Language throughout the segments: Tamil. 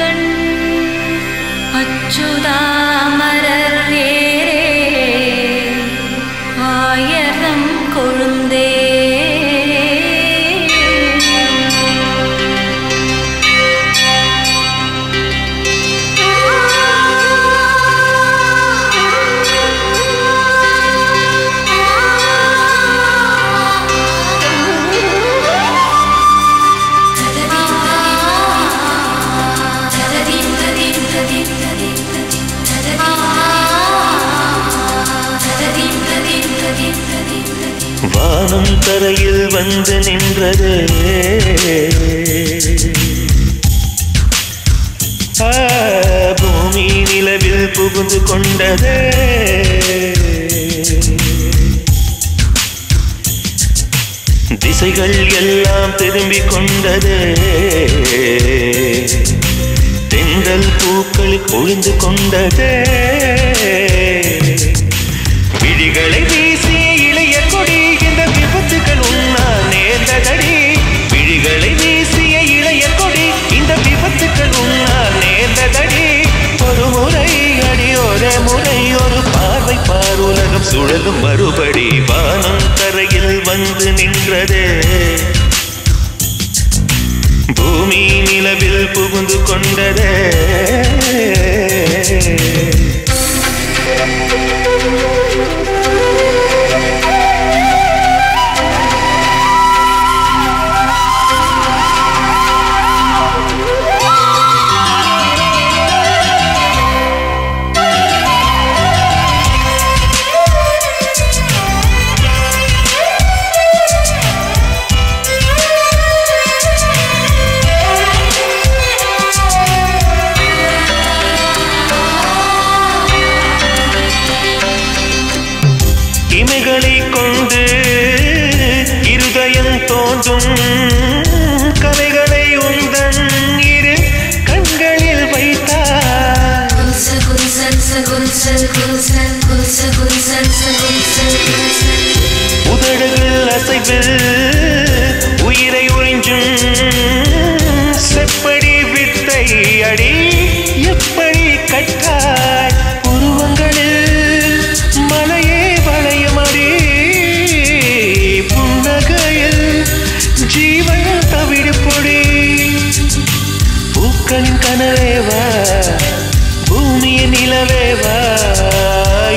கண் அச்சுதாமரர் ஏரே ஆயரம் கொழுந்தே வானம் தரையில் வந்து நின்றது பூமி நிலவில் புகுந்து கொண்டது திசைகள் எல்லாம் திரும்பிக் கொண்டது தென்றல் பூக்கள் பொழிந்து கொண்டது விழிகளை வீசி இளைய கொடி இந்த விபத்துகள் உன்னால் நேர்ந்ததடி விழிகளை வீசிய இளைய கொடி இந்த விபத்துகள் உன்னால் நேர்ந்ததடி ஒரு முறை அடி ஒரு முறை ஒரு பார்வை பார் உலகம் சுழலும் மறுபடி வானம் தரையில் வந்து நின்றது பூமி நிலவில் புகுந்து கொண்டது இமைகளை கொண்டு இருதயம் தோன்றும் கதைகளை உந்தன் இரு கண்களில் வைத்தார் உதடுகள் அசைவில் உயிரை உறிஞ்சும் செப்படி வித்தை அடி எப்படி கட்டாய் உருவங்களில் மலையே வளையமடி புன்னகையில் ஜீவன் தவிடு பொடி பூக்களின் கனவேவா பூமியின் நிலவேவா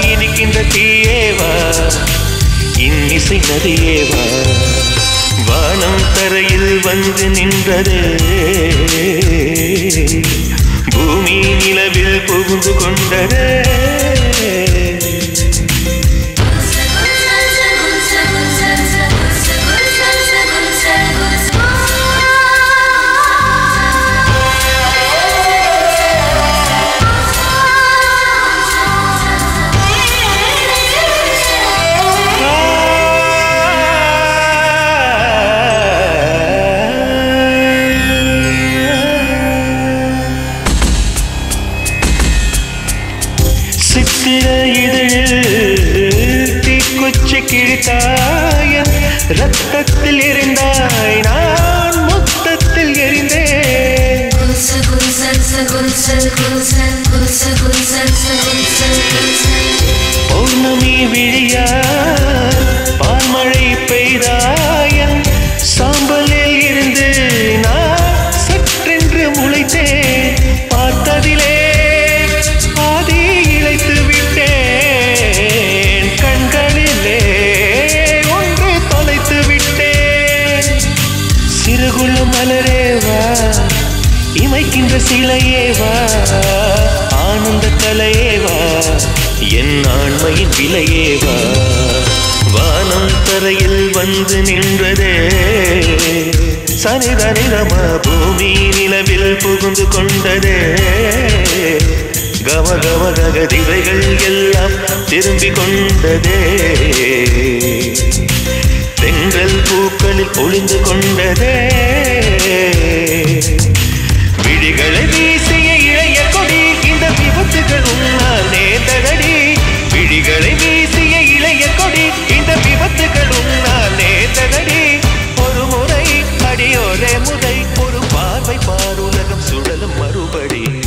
இனிக்கின்ற தீயேவா இன்னிசை நதியேவா வானம் தரையில் வந்து நின்றது பூமி நிலவில் புகுந்து கொண்டது சித்திர இதழில் தீக்குச்சி கிழித்தாயன் ரத்தத்தில் எரிந்தாய் நான் மொத்தத்தில் எரிந்தேன் பௌர்ணமி விழியா பால்மழை பெய்தாயன் சாம்பலில் இருந்து நான் சற்றென்று முளைத்தேன் பார்த்ததிலே மலரேவா இமைக்கின்ற சிலையேவா ஆனந்த கலையேவா என் ஆண்மையின் விலையேவா வானம் தரையில் வந்து நின்றதே சனிதனிதம பூமி நிலவில் புகுந்து கொண்டதே கம கம கக திசைகள் எல்லாம் திரும்பிக் கொண்டதே தென்றல் பூக்களில் ஒளிந்து கொண்டதே விழிகளை வீசிய இளைய கொடி இந்த விபத்துகள் உன்னால் நேர்ந்ததடி விழிகளை வீசிய இளைய கொடி இந்த விபத்துகள் உன்னால் நேர்ந்ததடி ஒரு முறை அடியோரே முறை ஒரு பார்வை பார் உலகம் சுழலும் மறு எப்படி